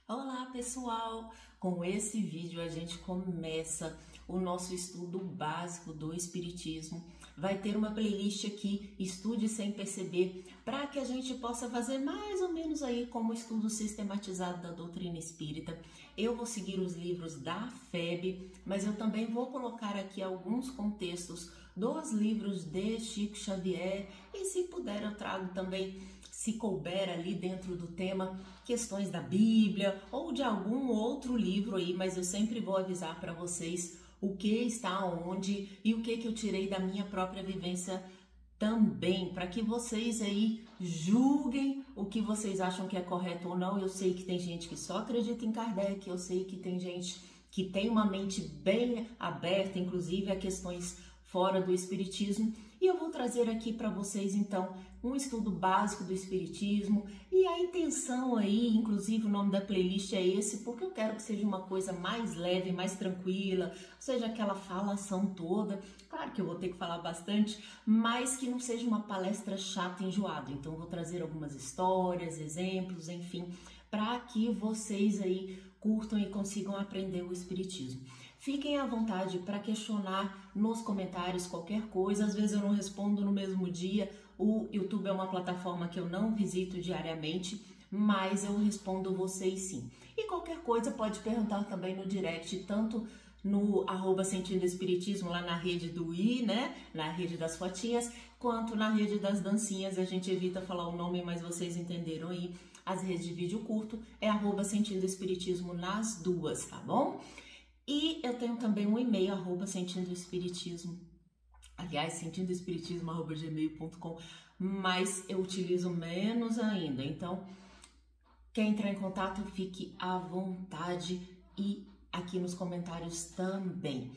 Olá pessoal! Com esse vídeo a gente começa o nosso estudo básico do Espiritismo. Vai ter uma playlist aqui, Estude Sem Perceber, para que a gente possa fazer mais ou menos aí como estudo sistematizado da doutrina espírita. Eu vou seguir os livros da FEB, mas eu também vou colocar aqui alguns contextos dos livros de Chico Xavier e se puder eu trago também, se couber ali dentro do tema, questões da Bíblia ou de algum outro livro aí, mas eu sempre vou avisar para vocês o que está onde e o que eu tirei da minha própria vivência também, para que vocês aí julguem o que vocês acham que é correto ou não. Eu sei que tem gente que só acredita em Kardec, eu sei que tem gente que tem uma mente bem aberta, inclusive a questões fora do Espiritismo, e eu vou trazer aqui para vocês então um estudo básico do Espiritismo, e a intenção aí, inclusive o nome da playlist é esse, porque eu quero que seja uma coisa mais leve, mais tranquila, ou seja, aquela falação toda. Claro que eu vou ter que falar bastante, mas que não seja uma palestra chata e enjoada. Então eu vou trazer algumas histórias, exemplos, enfim, para que vocês aí curtam e consigam aprender o Espiritismo. Fiquem à vontade para questionar nos comentários qualquer coisa, às vezes eu não respondo no mesmo dia, o YouTube é uma plataforma que eu não visito diariamente, mas eu respondo vocês sim. E qualquer coisa pode perguntar também no direct, tanto no @Sentindo Espiritismo, lá na rede do I, né, na rede das fotinhas, quanto na rede das dancinhas. A gente evita falar o nome, mas vocês entenderam aí. As redes de vídeo curto é @Sentindo Espiritismo nas duas, tá bom? E eu tenho também um e-mail, @sentindoespiritismo, aliás, sentindoespiritismo@gmail.com, mas eu utilizo menos ainda. Então, quem entrar em contato, fique à vontade e aqui nos comentários também.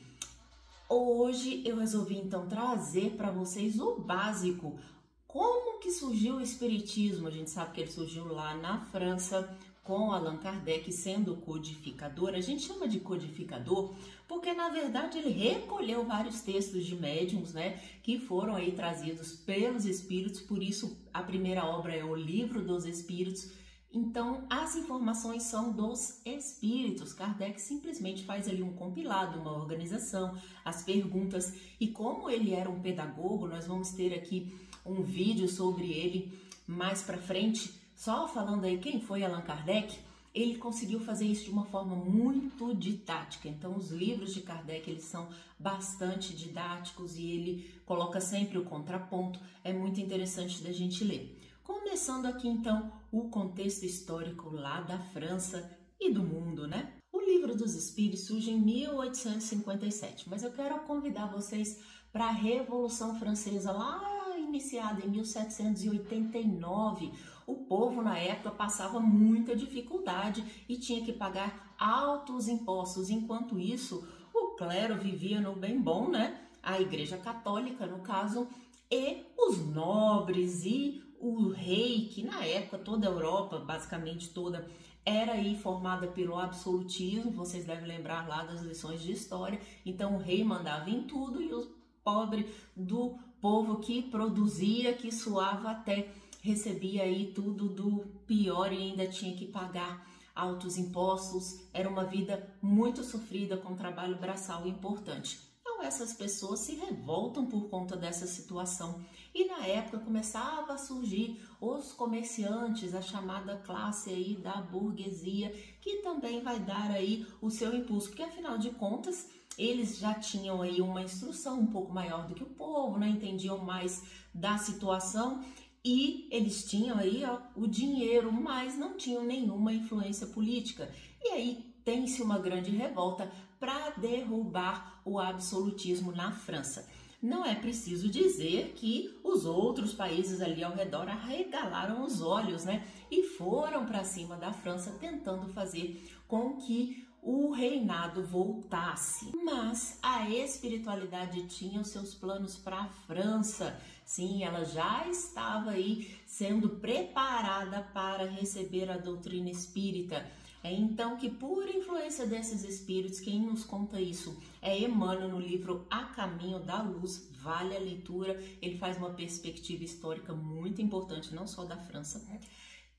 Hoje eu resolvi então trazer para vocês o básico. Como que surgiu o Espiritismo? A gente sabe que ele surgiu lá na França, com Allan Kardec sendo o codificador. A gente chama de codificador porque, na verdade, ele recolheu vários textos de médiuns, né, que foram aí trazidos pelos espíritos, por isso a primeira obra é o Livro dos Espíritos. Então, as informações são dos espíritos. Kardec simplesmente faz ali um compilado, uma organização, as perguntas. E como ele era um pedagogo, nós vamos ter aqui um vídeo sobre ele mais pra frente, só falando aí quem foi Allan Kardec. Ele conseguiu fazer isso de uma forma muito didática. Então, os livros de Kardec, eles são bastante didáticos e ele coloca sempre o contraponto. É muito interessante da gente ler. Começando aqui, então, o contexto histórico lá da França e do mundo, né? O Livro dos Espíritos surge em 1857, mas eu quero convidar vocês para a Revolução Francesa, lá iniciada em 1789. O povo na época passava muita dificuldade e tinha que pagar altos impostos. Enquanto isso, o clero vivia no bem bom, né? A Igreja Católica, no caso, e os nobres e o rei, que na época toda a Europa, basicamente toda, era aí formada pelo absolutismo. Vocês devem lembrar lá das lições de história. Então o rei mandava em tudo e o pobre do povo que produzia, que suava até, recebia aí tudo do pior e ainda tinha que pagar altos impostos. Era uma vida muito sofrida, com trabalho braçal importante. Então essas pessoas se revoltam por conta dessa situação. E na época começava a surgir os comerciantes, a chamada classe aí da burguesia, que também vai dar aí o seu impulso, porque afinal de contas eles já tinham aí uma instrução um pouco maior do que o povo, né? Entendiam mais da situação e eles tinham aí o dinheiro, mas não tinham nenhuma influência política. E aí tem-se uma grande revolta para derrubar o absolutismo na França. Não é preciso dizer que os outros países ali ao redor arregalaram os olhos, né? E foram para cima da França tentando fazer com que o reinado voltasse. Mas a espiritualidade tinha os seus planos para a França. Sim, ela já estava aí sendo preparada para receber a doutrina espírita. É então que, por influência desses espíritos, quem nos conta isso é Emmanuel no livro A Caminho da Luz. Vale a leitura, ele faz uma perspectiva histórica muito importante, não só da França.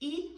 E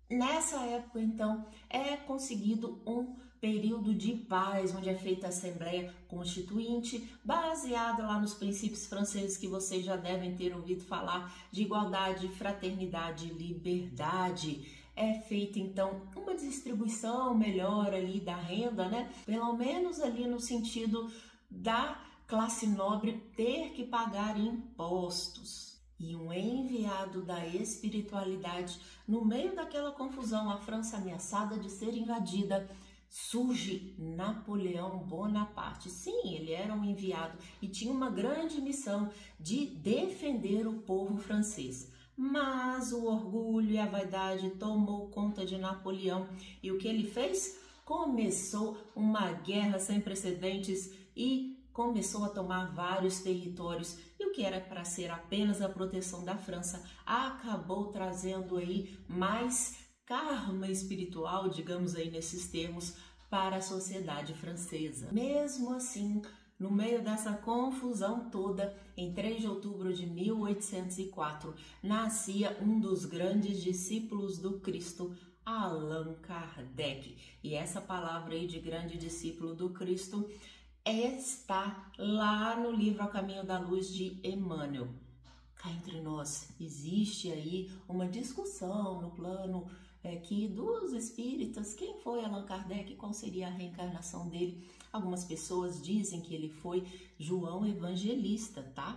Nessa época, então, é conseguido um período de paz, onde é feita a Assembleia Constituinte, baseada lá nos princípios franceses que vocês já devem ter ouvido falar, de igualdade, fraternidade, liberdade. É feita, então, uma distribuição melhor ali da renda, né? Pelo menos ali no sentido da classe nobre ter que pagar impostos. E um enviado da espiritualidade, no meio daquela confusão, a França ameaçada de ser invadida, surge Napoleão Bonaparte. Sim, ele era um enviado e tinha uma grande missão de defender o povo francês. Mas o orgulho e a vaidade tomou conta de Napoleão e o que ele fez? Começou uma guerra sem precedentes e começou a tomar vários territórios, e o que era para ser apenas a proteção da França acabou trazendo aí mais karma espiritual, digamos aí nesses termos, para a sociedade francesa. Mesmo assim, no meio dessa confusão toda, em 3 de outubro de 1804, nascia um dos grandes discípulos do Cristo, Allan Kardec. E essa palavra aí de grande discípulo do Cristo está lá no livro A Caminho da Luz de Emmanuel. Cá entre nós, existe aí uma discussão no plano aqui dos espíritas, quem foi Allan Kardec, qual seria a reencarnação dele. Algumas pessoas dizem que ele foi João Evangelista, tá?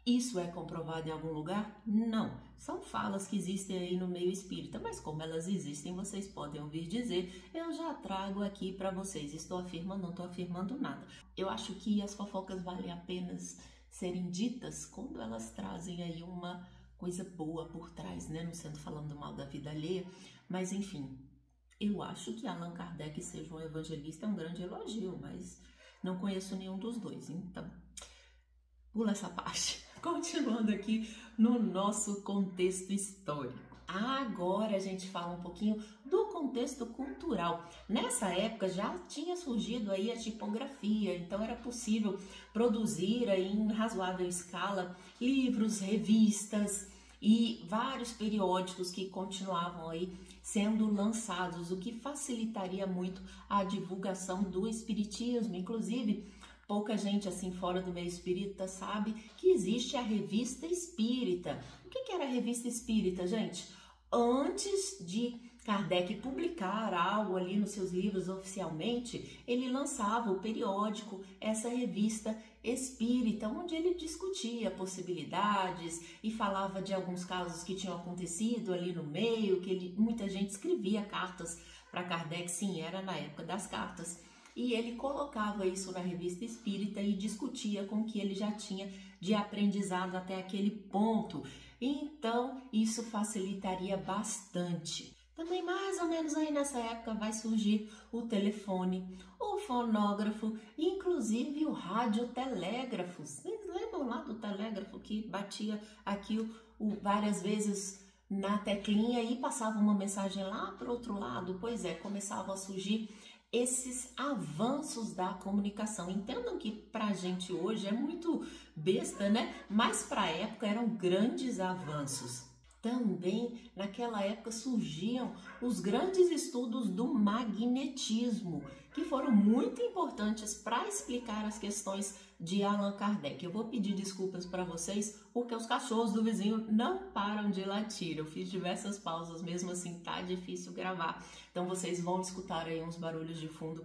Isso é comprovado em algum lugar? Não. São falas que existem aí no meio espírita, mas como elas existem, vocês podem ouvir dizer, eu já trago aqui para vocês. Estou afirmando, não estou afirmando nada. Eu acho que as fofocas valem apenas serem ditas quando elas trazem aí uma coisa boa por trás, né? Não sendo falando mal da vida alheia, mas enfim. Eu acho que Allan Kardec seja um evangelista é um grande elogio, mas não conheço nenhum dos dois, então pula essa parte. Continuando aqui no nosso contexto histórico. Agora a gente fala um pouquinho do contexto cultural. Nessa época já tinha surgido aí a tipografia, então era possível produzir aí em razoável escala livros, revistas e vários periódicos que continuavam aí sendo lançados, o que facilitaria muito a divulgação do espiritismo. Inclusive, pouca gente assim fora do meio espírita sabe que existe a Revista Espírita. O que era a Revista Espírita, gente? Antes de Kardec publicar algo ali nos seus livros oficialmente, ele lançava o periódico, essa Revista Espírita, onde ele discutia possibilidades e falava de alguns casos que tinham acontecido ali no meio, que muita gente escrevia cartas para Kardec, sim, era na época das cartas. E ele colocava isso na Revista Espírita e discutia com o que ele já tinha de aprendizado até aquele ponto. Então, isso facilitaria bastante. Também mais ou menos aí nessa época vai surgir o telefone, o fonógrafo, inclusive o radiotelégrafo. Vocês lembram lá do telégrafo que batia aqui várias vezes na teclinha e passava uma mensagem lá para o outro lado? Pois é, começavam a surgir esses avanços da comunicação. Entendam que pra gente hoje é muito besta, né? Mas pra época eram grandes avanços. Também naquela época surgiam os grandes estudos do magnetismo, que foram muito importantes para explicar as questões de Allan Kardec. Eu vou pedir desculpas para vocês, porque os cachorros do vizinho não param de latir. Eu fiz diversas pausas, mesmo assim tá difícil gravar. Então vocês vão escutar aí uns barulhos de fundo,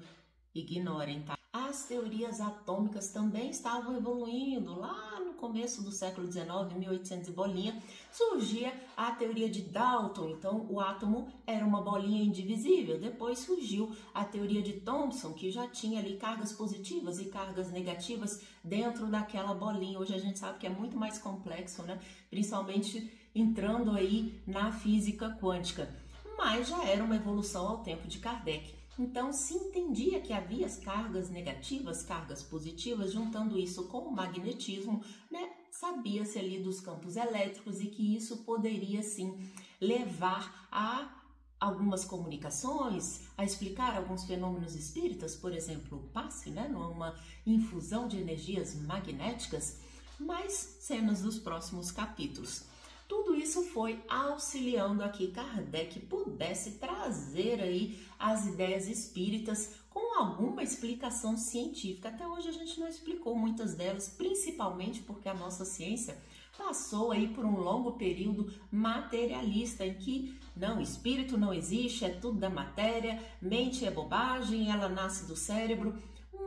ignorem, tá? As teorias atômicas também estavam evoluindo. Lá no começo do século XIX, 1800 e bolinha, surgia a teoria de Dalton. Então, o átomo era uma bolinha indivisível. Depois surgiu a teoria de Thomson, que já tinha ali cargas positivas e cargas negativas dentro daquela bolinha. Hoje a gente sabe que é muito mais complexo, né? Principalmente entrando aí na física quântica. Mas já era uma evolução ao tempo de Kardec. Então, se entendia que havia as cargas negativas, cargas positivas, juntando isso com o magnetismo, né? Sabia-se ali dos campos elétricos e que isso poderia, sim, levar a algumas comunicações, a explicar alguns fenômenos espíritas, por exemplo, o passe, né? Numa infusão de energias magnéticas, mas cenas dos próximos capítulos. Tudo isso foi auxiliando a que Kardec pudesse trazer aí as ideias espíritas com alguma explicação científica. Até hoje a gente não explicou muitas delas, principalmente porque a nossa ciência passou aí por um longo período materialista em que não, espírito não existe, é tudo da matéria, mente é bobagem, ela nasce do cérebro,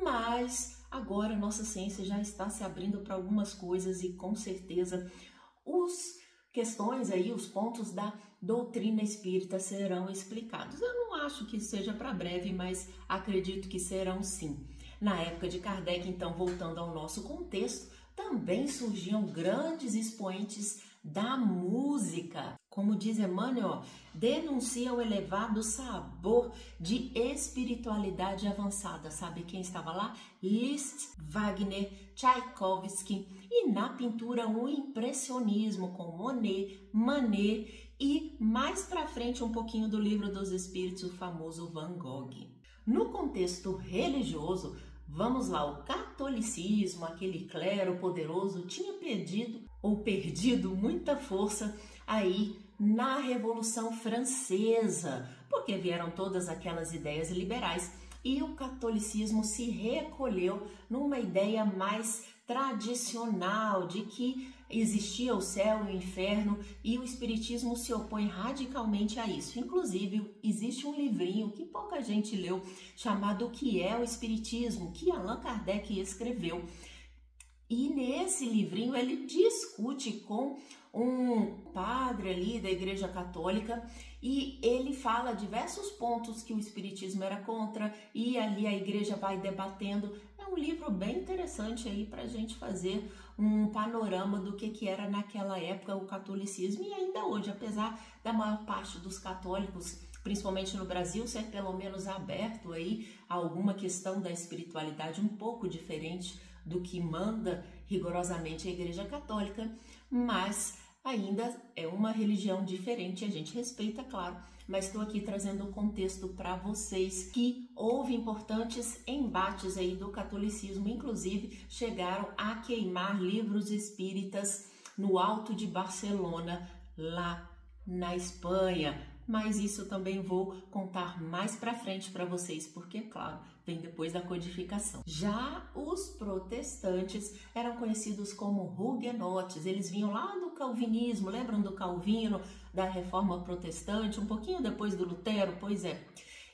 mas agora a nossa ciência já está se abrindo para algumas coisas e com certeza os pontos da doutrina espírita serão explicados. Eu não acho que seja para breve, mas acredito que serão sim. Na época de Kardec, então, voltando ao nosso contexto, também surgiam grandes expoentes da música. Como diz Emmanuel, denuncia o elevado sabor de espiritualidade avançada. Sabe quem estava lá? Liszt, Wagner, Tchaikovsky e na pintura o impressionismo com Monet, Manet e mais para frente um pouquinho do Livro dos Espíritos, o famoso Van Gogh. No contexto religioso, vamos lá, o catolicismo, aquele clero poderoso, tinha perdido muita força aí na Revolução Francesa, porque vieram todas aquelas ideias liberais e o catolicismo se recolheu numa ideia mais tradicional de que existia o céu e o inferno, e o espiritismo se opõe radicalmente a isso. Inclusive, existe um livrinho que pouca gente leu, chamado O que é o Espiritismo, que Allan Kardec escreveu. E nesse livrinho ele discute com um padre ali da Igreja Católica e ele fala diversos pontos que o espiritismo era contra e ali a igreja vai debatendo. É um livro bem interessante aí para a gente fazer um panorama do que era naquela época o catolicismo e ainda hoje, apesar da maior parte dos católicos, principalmente no Brasil, ser pelo menos aberto aí a alguma questão da espiritualidade um pouco diferente do que manda rigorosamente a Igreja Católica, mas ainda é uma religião diferente, a gente respeita, claro, mas estou aqui trazendo o contexto para vocês que houve importantes embates aí do catolicismo, inclusive chegaram a queimar livros espíritas no Alto de Barcelona, lá na Espanha. Mas isso também vou contar mais para frente para vocês, porque, claro, vem depois da codificação. Já os protestantes eram conhecidos como huguenotes, eles vinham lá do calvinismo, lembram do Calvino, da Reforma Protestante, um pouquinho depois do Lutero? Pois é,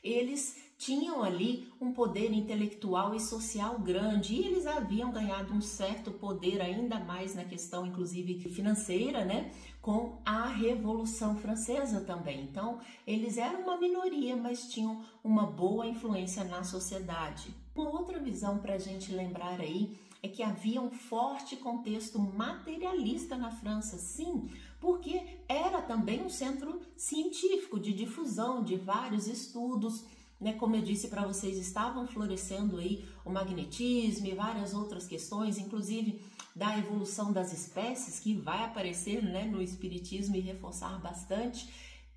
eles tinham ali um poder intelectual e social grande e eles haviam ganhado um certo poder ainda mais na questão, inclusive financeira, né? Com a Revolução Francesa também. Então, eles eram uma minoria, mas tinham uma boa influência na sociedade. Uma outra visão para a gente lembrar aí é que havia um forte contexto materialista na França, sim, porque era também um centro científico de difusão de vários estudos, né? Como eu disse para vocês, estavam florescendo aí o magnetismo e várias outras questões, inclusive da evolução das espécies, que vai aparecer, né, no espiritismo e reforçar bastante.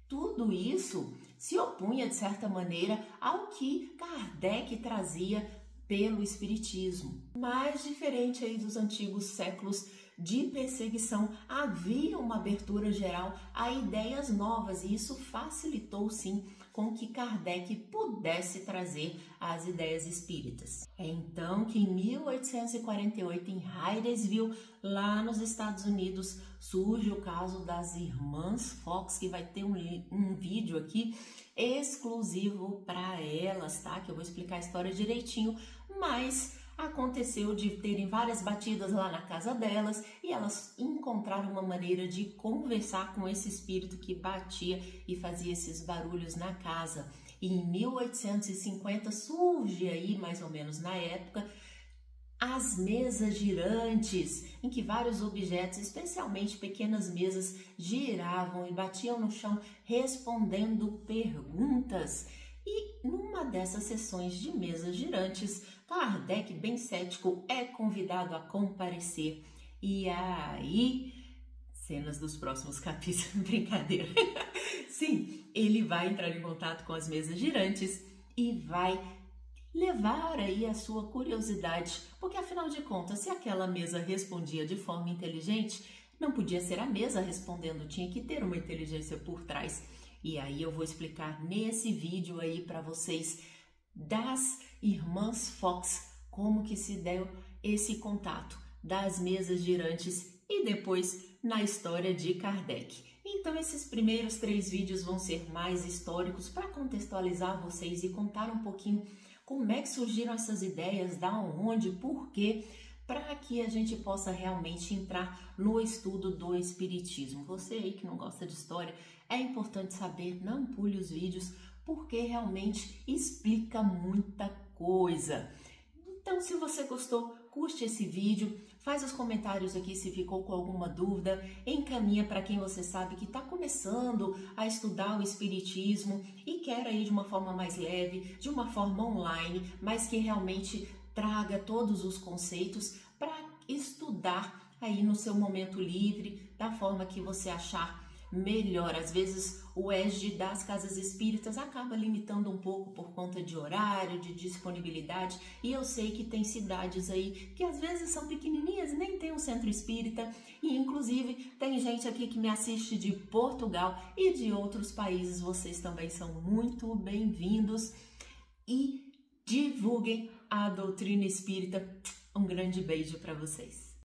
Tudo isso se opunha, de certa maneira, ao que Kardec trazia pelo espiritismo. Mas diferente aí dos antigos séculos de perseguição, havia uma abertura geral a ideias novas e isso facilitou sim com que Kardec pudesse trazer as ideias espíritas. É então que em 1848 em Hydesville, lá nos Estados Unidos, surge o caso das Irmãs Fox, que vai ter um vídeo aqui exclusivo para elas, tá? Que eu vou explicar a história direitinho, mas aconteceu de terem várias batidas lá na casa delas e elas encontraram uma maneira de conversar com esse espírito que batia e fazia esses barulhos na casa. E em 1850 surge aí, mais ou menos na época, as mesas girantes, em que vários objetos, especialmente pequenas mesas, giravam e batiam no chão respondendo perguntas. E numa dessas sessões de mesas girantes, Kardec, bem cético, é convidado a comparecer. E aí, cenas dos próximos capítulos, brincadeira. Sim, ele vai entrar em contato com as mesas girantes e vai levar aí a sua curiosidade, porque afinal de contas, se aquela mesa respondia de forma inteligente, Não podia ser a mesa respondendo, tinha que ter uma inteligência por trás. E aí eu vou explicar nesse vídeo aí para vocês das irmãs Fox, como que se deu esse contato das mesas girantes e depois na história de Kardec. Então esses primeiros 3 vídeos vão ser mais históricos para contextualizar vocês e contar um pouquinho como é que surgiram essas ideias, da onde, por quê, para que a gente possa realmente entrar no estudo do Espiritismo. Você aí que não gosta de história, é importante saber, não pule os vídeos, porque realmente explica muita coisa. Então, se você gostou, curte esse vídeo, faz os comentários aqui se ficou com alguma dúvida, encaminha para quem você sabe que está começando a estudar o Espiritismo e quer aí de uma forma mais leve, de uma forma online, mas que realmente traga todos os conceitos para estudar aí no seu momento livre, da forma que você achar melhor. Às vezes o ESG das casas espíritas acaba limitando um pouco por conta de horário, de disponibilidade, e eu sei que tem cidades aí que às vezes são pequenininhas, nem tem um centro espírita, e inclusive tem gente aqui que me assiste de Portugal e de outros países. Vocês também são muito bem-vindos e divulguem a doutrina espírita. Um grande beijo para vocês.